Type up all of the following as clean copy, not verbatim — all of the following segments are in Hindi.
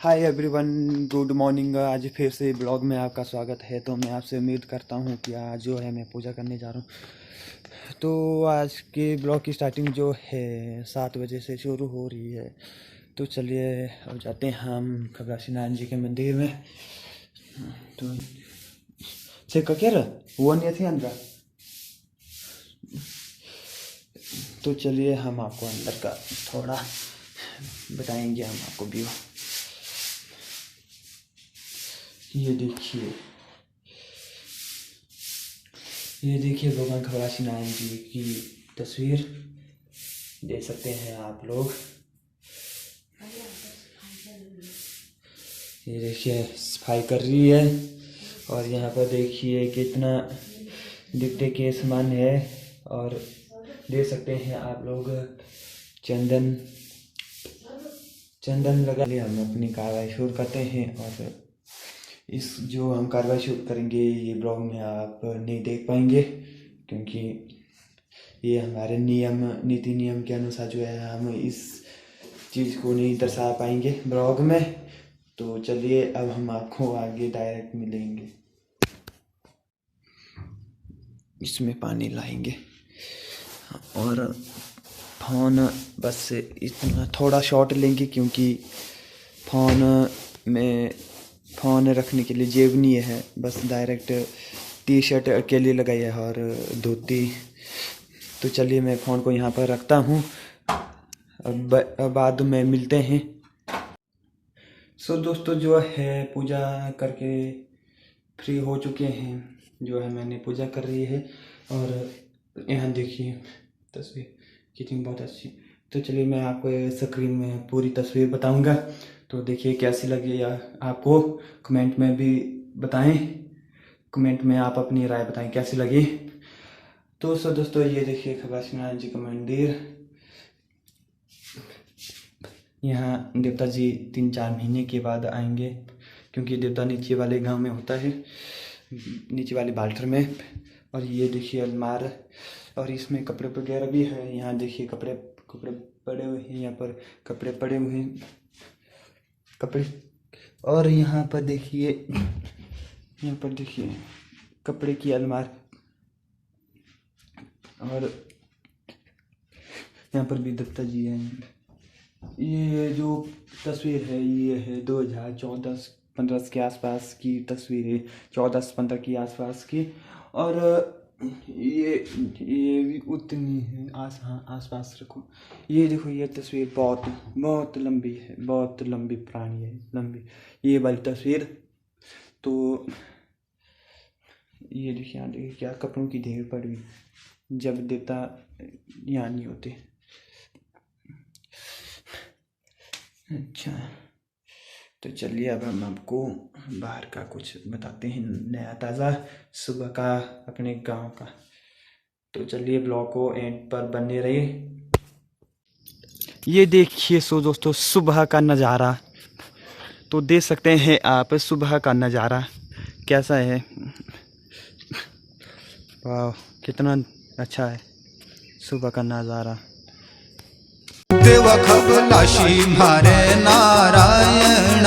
Hi everyone, good morning. आज फिर से ब्लॉग में आपका स्वागत है। तो मैं आपसे उम्मीद करता हूँ कि आज जो है मैं पूजा करने जा रहा हूँ। तो आज के ब्लॉग की स्टार्टिंग जो है 7 बजे से शुरू हो रही है। तो चलिए अब जाते हैं हम खबरासी नारायण जी के मंदिर में। तो से ककेर वो नहीं थी अंदर। तो चलिए हम आपको अंदर का थोड़ा बताएंगे हम आपको व्यू। ये देखिए भगवान खबरासी नारायण जी की तस्वीर देख सकते हैं आप लोग। ये देखिए सफाई कर रही है। और यहाँ पर देखिए कितना दिखते के समान है। और देख सकते हैं आप लोग चंदन लगा लिए हम अपनी कार्रवाई शुरू करते हैं। और इस जो हम कार्रवाई शुरू करेंगे ये ब्लॉग में आप नहीं देख पाएंगे, क्योंकि ये हमारे नीति नियम के अनुसार जो है हम इस चीज़ को नहीं दर्शा पाएंगे ब्लॉग में। तो चलिए अब हम आपको आगे डायरेक्ट मिलेंगे। इसमें पानी लाएंगे और फ़ोन बस इतना थोड़ा शॉट लेंगे, क्योंकि फ़ोन रखने के लिए जेब नहीं है। बस डायरेक्ट टी शर्ट अकेले लगाई है और धोती। तो चलिए मैं फ़ोन को यहाँ पर रखता हूँ। अब बाद में मिलते हैं। सो दोस्तों जो है पूजा करके फ्री हो चुके हैं। जो है मैंने पूजा कर रही है और यहाँ देखिए तस्वीर कितनी बहुत अच्छी। तो चलिए मैं आपको स्क्रीन में पूरी तस्वीर बताऊंगा। तो देखिए कैसी लगी या आपको कमेंट में भी बताएं। कमेंट में आप अपनी राय बताएं कैसी लगी। तो सो दोस्तों ये देखिए खबरासी नारायण जी का मंदिर। यहाँ देवता जी 3-4 महीने के बाद आएंगे, क्योंकि देवता नीचे वाले गांव में होता है, नीचे वाले बाल्टर में। और ये देखिए अलमार, और इसमें कपड़े वगैरह भी है। यहाँ देखिए कपड़े पड़े हुए हैं। यहाँ पर कपड़े पड़े हुए हैं कपड़े। और यहाँ पर देखिए कपड़े की अलमार। और यहाँ पर भी दत्ता जी हैं। ये जो तस्वीर है ये है 2014-15 के आसपास की तस्वीर है, 14-15 के आसपास की। और ये भी उतनी है आसपास रखो। ये देखो ये तस्वीर बहुत लंबी है, बहुत लंबी पुरानी है, लंबी ये वाली तस्वीर। तो ये देखिए यहाँ देखिए क्या कपड़ों की ढेर पड़ी जब देवता यहाँ नहीं होते। अच्छा तो चलिए अब हम आपको बाहर का कुछ बताते हैं, नया ताज़ा सुबह का अपने गांव का। तो चलिए ब्लॉग को एंड पर बने रहिए। ये देखिए सो दोस्तों सुबह का नज़ारा। तो देख सकते हैं आप सुबह का नज़ारा कैसा है। वाह कितना अच्छा है सुबह का नज़ारा। देव खबलाशी मारे नारायण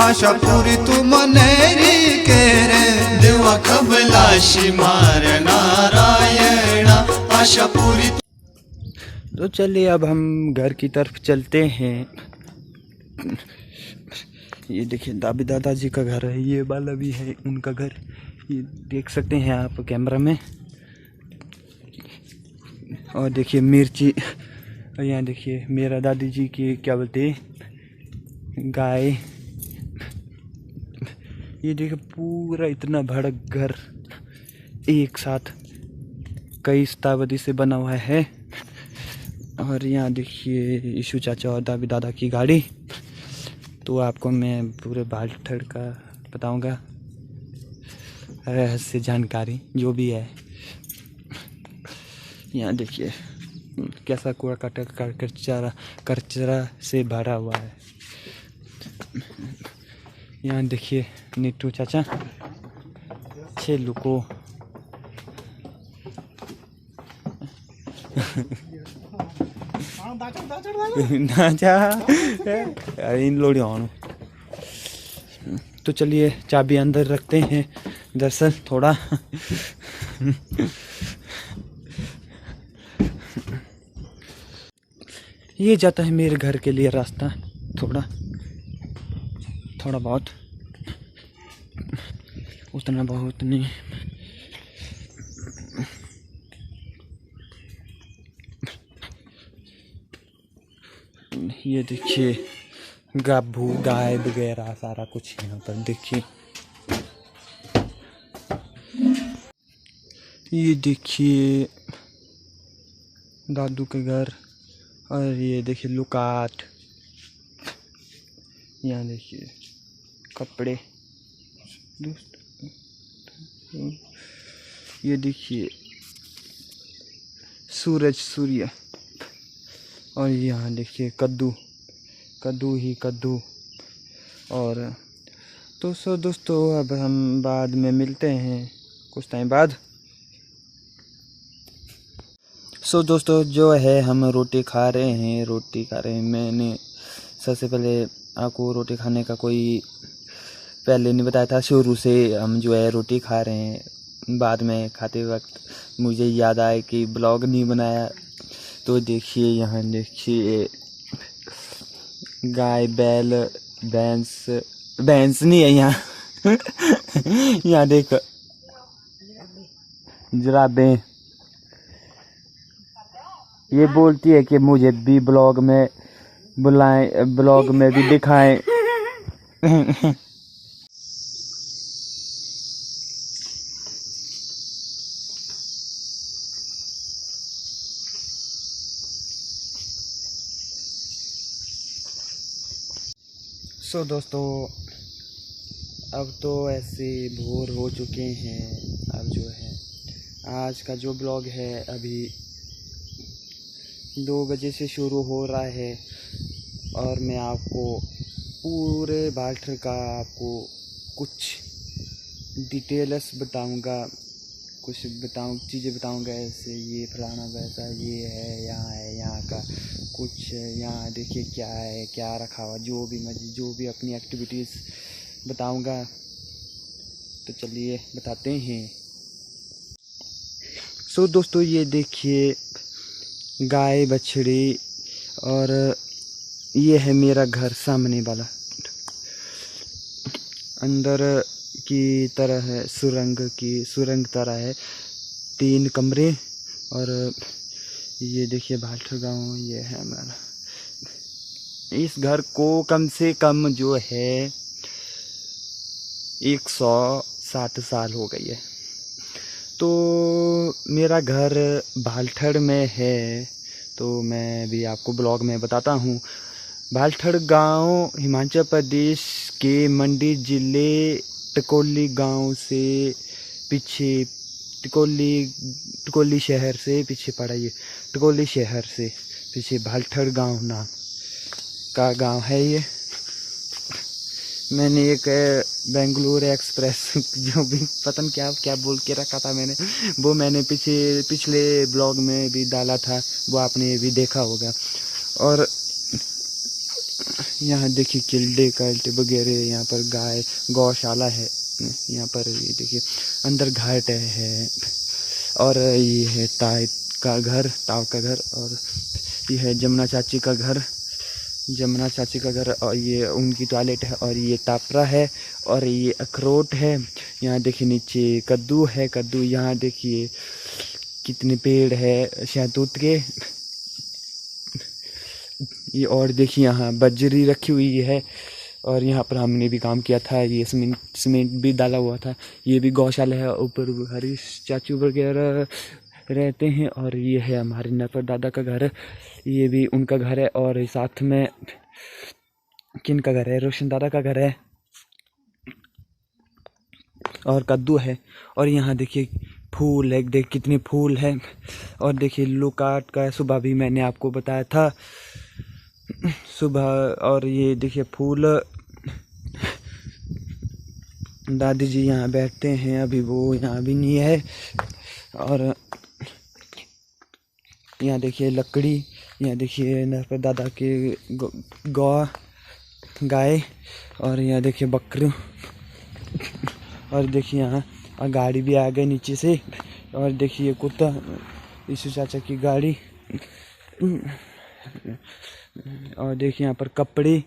आशा पूरी तू मनेरी के रे। देव खबलाशी मारे नारायण आशा पूरी। तो चलिए अब हम घर की तरफ चलते हैं। ये देखिए दादी दादाजी का घर है, ये वाला भी है उनका घर, ये देख सकते हैं आप कैमरा में। और देखिए मिर्ची। और यहाँ देखिए मेरा दादी जी की क्या बोलते गाय। ये देखिए पूरा इतना बड़ा घर एक साथ कई शताब्दी से बना हुआ है। और यहाँ देखिए यीशु चाचा और दादी दादा की गाड़ी। तो आपको मैं पूरे बाल्टर का बताऊंगा, रहस्य जानकारी जो भी है। यहाँ देखिए कैसा कूड़ा कचरा से भरा हुआ है। यहाँ देखिए नीटू चाचा छेलू को इन लोड़ी तो चलिए चाबी अंदर रखते हैं। दरअसल थोड़ा ये जाता है मेरे घर के लिए रास्ता, थोड़ा बहुत, उतना बहुत नहीं। ये देखिए गाय वगैरह सारा कुछ यहाँ पर देखिए। ये देखिए दादू के घर, और ये देखिए लुकाट, यहाँ देखिए कपड़े दोस्त, ये देखिए सूर्य, और यहाँ देखिए कद्दू ही कद्दू। और तो दोस्तों अब हम बाद में मिलते हैं कुछ टाइम बाद। दोस्तों जो है हम रोटी खा रहे हैं। मैंने सबसे पहले आपको रोटी खाने का कोई पहले नहीं बताया था। शुरू से हम जो है रोटी खा रहे हैं। बाद में खाते वक्त मुझे याद आया कि ब्लॉग नहीं बनाया, तो देखिए यहाँ देखिए गाय बैल भैंस नहीं है यहाँ यहाँ देखो जराबें। ये बोलती है कि मुझे भी ब्लॉग में बुलाएं, ब्लॉग में भी दिखाएं। दोस्तों अब तो ऐसे बोर हो चुके हैं। अब जो है आज का जो ब्लॉग है अभी 2 बजे से शुरू हो रहा है, और मैं आपको पूरे बाल्टर का आपको कुछ डिटेल्स बताऊंगा, चीज़ें बताऊंगा। ऐसे ये फलाना वैसा ये है, यहाँ का कुछ, यहाँ देखिए क्या है, क्या रखा हुआ, जो भी अपनी एक्टिविटीज़ बताऊंगा। तो चलिए बताते हैं। दोस्तों ये देखिए गाय बछड़ी, और ये है मेरा घर सामने वाला। अंदर की तरह है सुरंग तरह है, 3 कमरे। और ये देखिए बाल्टर गांव ये है हमारा। इस घर को कम से कम जो है 160 साल हो गई है। तो मेरा घर बाल्ठड़ में है, तो मैं भी आपको ब्लॉग में बताता हूँ। बाल्ठड़ गांव हिमाचल प्रदेश के मंडी ज़िले टिकोली गांव से पीछे, टिकोली शहर से पीछे पड़ा। ये टिकोली शहर से पीछे बाल्ठड़ गांव नाम का गांव है। ये मैंने एक बेंगलुरु एक्सप्रेस जो भी पता नहीं क्या बोल के रखा था मैंने, वो मैंने पिछले ब्लॉग में भी डाला था, वो आपने भी देखा होगा। और यहाँ देखिए किल्टे वगैरह, यहाँ पर गौशाला है। यहाँ पर ये देखिए अंदर घाट है, और ये है ताव का घर, और ये है जमुना चाची का घर, और ये उनकी टॉयलेट है, और ये टापरा है, और ये अखरोट है। यहाँ देखिए नीचे कद्दू है, यहाँ देखिए कितने पेड़ है शहतूत के। ये और देखिए यहाँ बजरी रखी हुई है, और यहाँ पर हमने भी काम किया था, ये सीमेंट भी डाला हुआ था। ये भी गौशाला है, ऊपर हरीश चाचू वगैरह रहते हैं। और ये है हमारे नरपत दादा का घर, ये भी उनका घर है। और साथ में किन का घर है, रोशन दादा का घर है, और कद्दू है। और यहाँ देखिए फूल है, देख कितने फूल हैं। और देखिए लुकाट का सुबह भी मैंने आपको बताया था सुबह। और ये देखिए फूल, दादी जी यहाँ बैठते हैं, अभी वो यहाँ भी नहीं है। और यहाँ देखिए लकड़ी, यहाँ देखिए नरपत दादा के गौ, गाय, और यहाँ देखिए बकरू, और देखिए यहाँ गाड़ी भी आ गई नीचे से, और देखिए कुत्ता, यीशु चाचा की गाड़ी, और देखिए यहाँ पर कपड़े,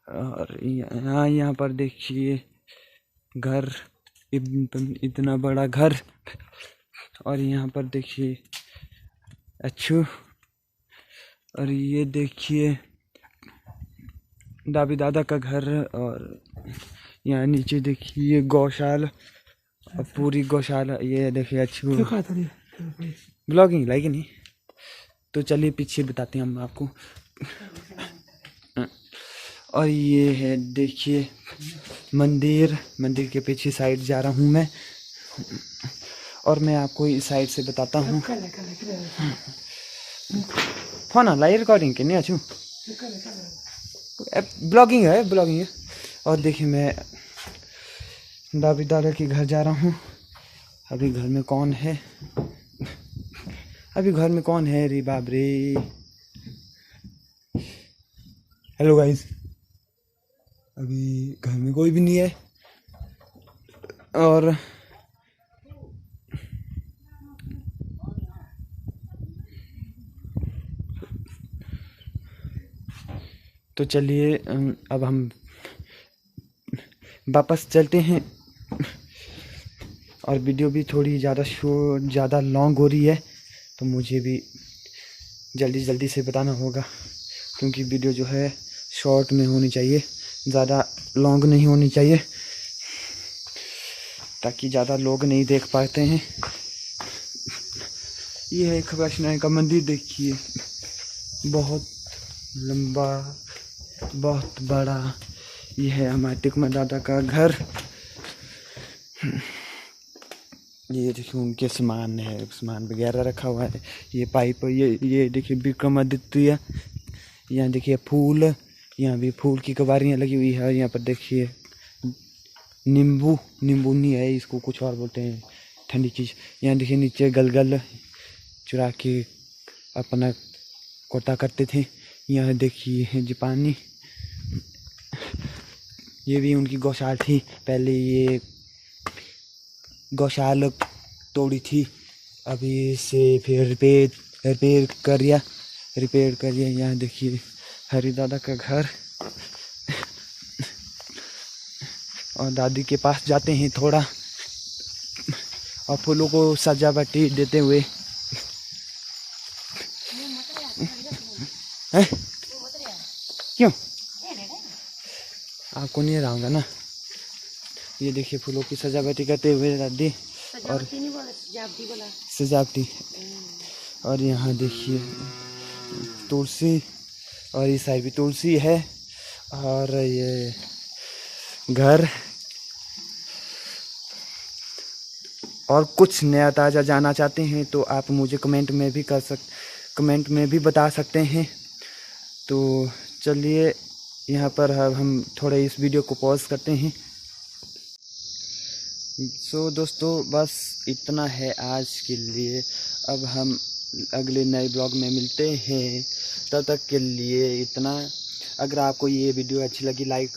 और यहाँ पर देखिए घर, इतना बड़ा घर, और यहाँ पर देखिए अच्छू, और ये देखिए दादी दादा का घर, और यहाँ नीचे देखिए गौशाला, और पूरी गौशाला। ये देखिए अच्छू, ब्लॉगिंग लाइक नहीं, तो चलिए पीछे बताते हैं हम आपको। और ये है देखिए मंदिर, मंदिर के पीछे साइड जा रहा हूँ मैं, और मैं आपको इस साइड से बताता हूँ। फोन लाइव रिकॉर्डिंग के नहीं अच्छू, ब्लॉगिंग है, ब्लॉगिंग है। और देखिए मैं दादी दादा के घर जा रहा हूँ। अभी घर में कौन है, अभी घर में कौन है, रे बाप रे। हेलो गाइस, अभी घर में कोई भी नहीं है, और तो चलिए अब हम वापस चलते हैं। और वीडियो भी थोड़ी ज़्यादा लॉन्ग हो रही है, तो मुझे भी जल्दी से बताना होगा, क्योंकि वीडियो जो है शॉर्ट में होनी चाहिए, ज़्यादा लॉन्ग नहीं होनी चाहिए, ताकि ज़्यादा लोग नहीं देख पाते हैं। ये है खबरनाय का मंदिर, देखिए बहुत लंबा, बहुत बड़ा। ये है हमारे टिकमा दादा का घर। ये देखिए उनके सामान है, सामान वगैरह रखा हुआ है। ये पाइप, ये देखिए विक्रमादित्य। यहाँ देखिए फूल, यहाँ भी फूल की कवारियाँ लगी हुई है। यहाँ पर देखिए नींबू नहीं है, इसको कुछ और बोलते हैं, ठंडी चीज़। यहाँ देखिए नीचे गलगल चुरा के अपना कोटा करते थे। यहाँ देखिए जी पानी, ये भी उनकी गौशाला थी। पहले ये गौशाला तोड़ी थी, अभी से फिर रिपेयर कर दिया। यहाँ देखिए हरी दादा का घर, और दादी के पास जाते हैं थोड़ा, और फूलों को सजावटी देते हुए। हैं? क्यों? आपको नहीं रहूँगा ना। ये देखिए फूलों की सजावटी करते हुए दादी, और सजावटी। और यहाँ देखिए तुलसी, और इस साइड भी तुलसी है, और ये घर। और कुछ नया ताज़ा जानना चाहते हैं तो आप मुझे कमेंट में भी बता सकते हैं। तो चलिए यहाँ पर हम थोड़ा इस वीडियो को पॉज करते हैं। सो दोस्तों बस इतना है आज के लिए। अब हम अगले नए ब्लॉग में मिलते हैं, तब तक के लिए इतना। अगर आपको ये वीडियो अच्छी लगी, लाइक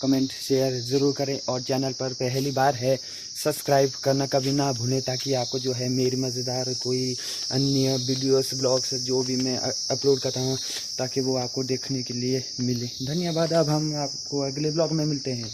कमेंट शेयर ज़रूर करें, और चैनल पर पहली बार है सब्सक्राइब करना कभी ना भूलें, ताकि आपको जो है मेरी मज़ेदार कोई अन्य वीडियोस ब्लॉग्स जो भी मैं अपलोड करता हूँ, ताकि वो आपको देखने के लिए मिले। धन्यवाद। अब हम आपको अगले ब्लॉग में मिलते हैं।